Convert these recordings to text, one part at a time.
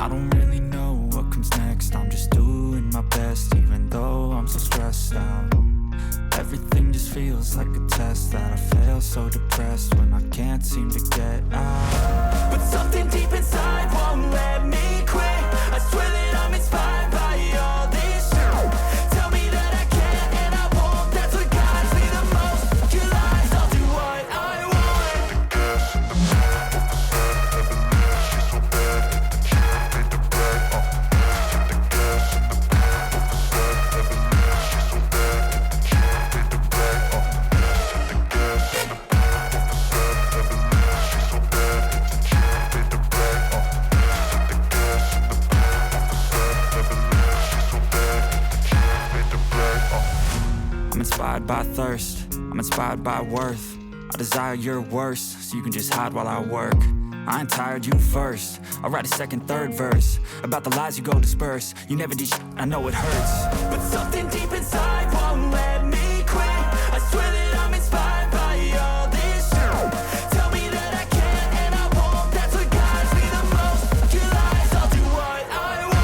I don't really know what comes next. I'm just doing my best, even though I'm so stressed out. Everything just feels like a test that I fail, so depressed when I can't seem to get out. But something deep inside won't let me quit. I swear that I'm inspired by all this shit. Tell me that I can and I won't. That's what guides me the most. Your lies, I'll do what I want. I'm inspired by thirst, I'm inspired by worth. I desire your worst, so you can just hide while I work. I ain't tired, you first. I'll write a second, third verse about the lies you go disperse. You never did shit, I know it hurts. But something deep inside won't let me quit. I swear that I'm inspired by all this shit. Tell me that I can and I won't. That's what guides me the most. Your lies, I'll do what I want.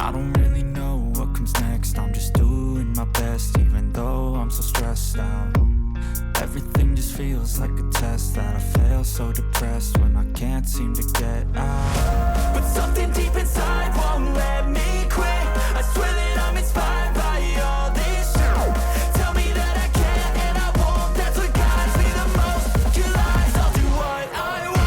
I don't really know what comes next. I'm just doing my best, even though I'm so stressed out. Everything just feels like a test that I fail, so depressed when I can't seem to get out. But something deep inside won't let me quit. I swear that I'm inspired by all this shit. Tell me that I can and I won't. That's what guides me the most. Your lies, I'll do what I want.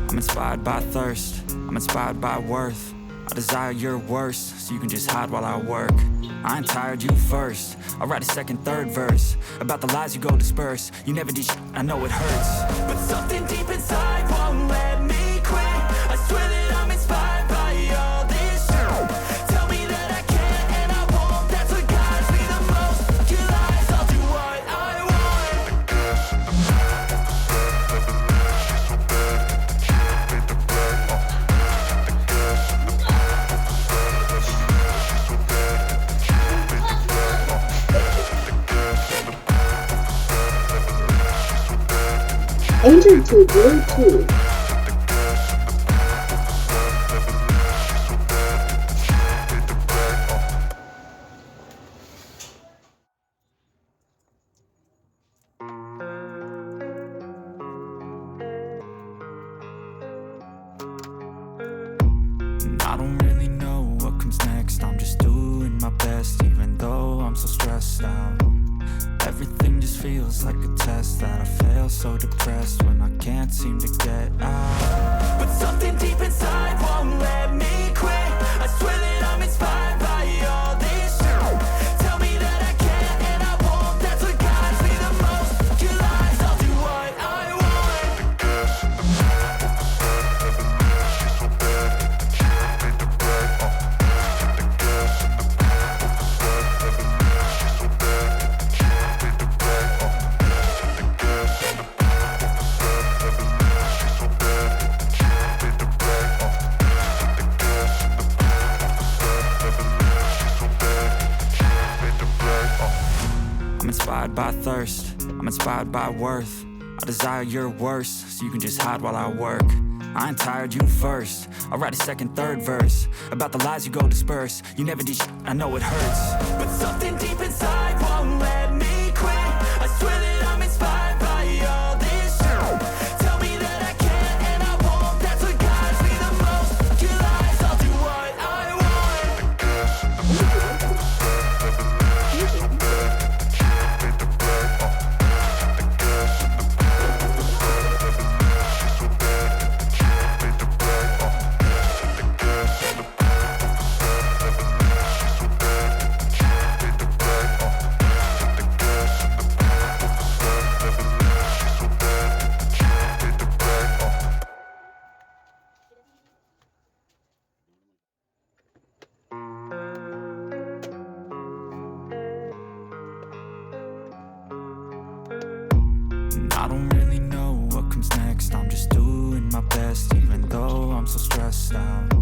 I'm inspired by thirst, I'm inspired by worth. I desire your worst, so you can just hide while I work. I ain't tired, you first. I'll write a second, third verse about the lies you go disperse. You never did shit, I know it hurts. But something deep inside won't let me quit. I swear that I'm inspired by all this shit. Tell me that I can and I won't. That's what guides me the most. Your lies, I'll do what I want. Enter to Bluetooth. I don't really know what comes next. I'm just doing my best, even though I'm so stressed out. Everything just feels like a test that I fail, so depressed when I can't seem to get out. But something deep inside won't let me quit. I swear that I'm inspired by all this shit. Tell me that I can and I won't. That's what guides me the most. Your lies, I'll do what I want. I'm inspired by thirst, I'm inspired by worth. I desire your worst, so you can just hide while I work. I ain't tired, you first. I'll write a second, third verse about the lies you go disperse. You never did shit, I know it hurts. But something deep inside won't let me quit. I swear that I'm inspired by all this shit. Tell me that I can and I won't. That's what my best, even though I'm so stressed out.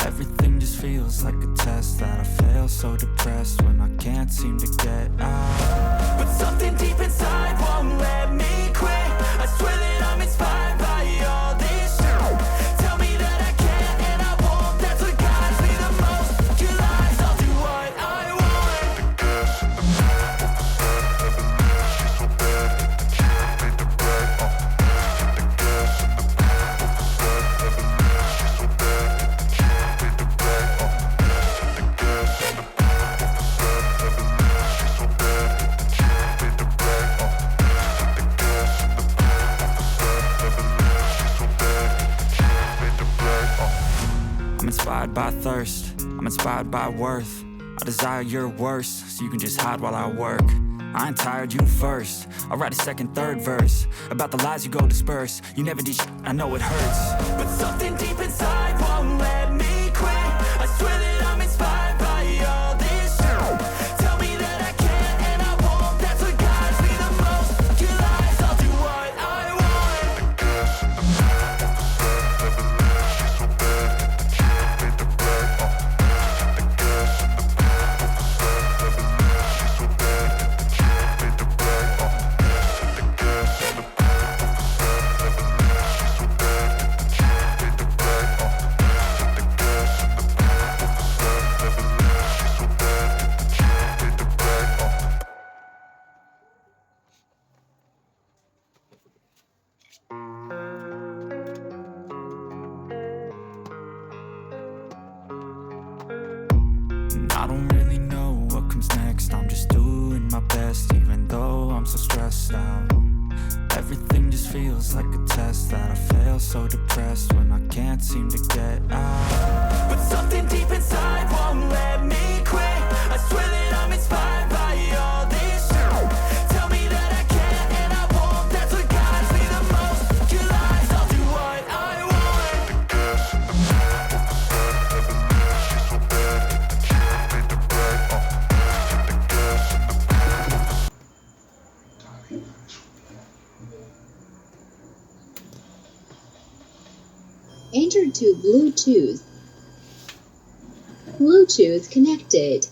Everything just feels like a test that I fail, so depressed when I can't seem to get out. But something deep inside won't let me quit. I swear that I'm inspired by all this shit. Tell me that I can't and I won't, that's what guides me the most. Your lies, I'll do what I want. I'm inspired by thirst, I'm inspired by worth. I desire your worst, so you can just hide while I work. I ain't tired, you first. I'll write a second, third verse about the lies you go disperse. You never did shit, I know it hurts. But something deep inside won't let me quit. I swear that I'm inspired by all this shit. Tell me that I can't and I won't, that's what guides me the most. Your lies, I'll do what I want. I don't really know what comes next. I'm just doing my best, even though I'm so stressed out. Everything just feels like a test that I fail, so depressed when I can't seem to get out. But something deep inside won't let me quit. I swear that I'm inspired by all this shit. Tell me that I can't and I won't, that's what guides me the most. Your lies, I'll do what I want. Enter to Bluetooth. Bluetooth connected.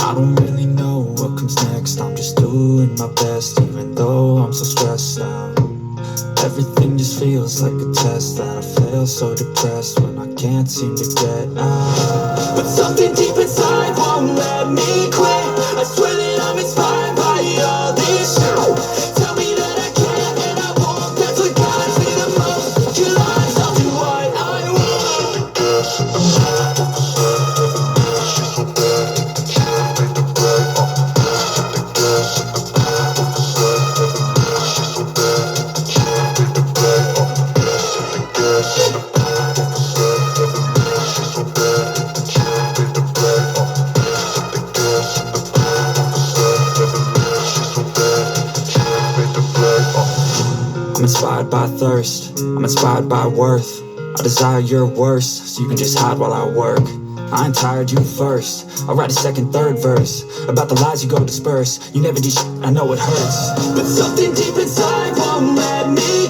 I don't really know what comes next. I'm just doing my best, even though I'm so stressed out. Everything just feels like a test that I fail, so depressed when I can't seem to get out. But something deep inside won't let me quit. I swear that I'm inspired by all this shit. Tell me that I can't and I won't, that's what guides me the most. Your lies, I'll do what I want. inspired by thirst, I'm inspired by worth. I desire your worst, so you can just hide while I work. I ain't tired, you first. I'll write a second, third verse about the lies you go disperse. You never did shit, I know it hurts, but something deep inside won't let me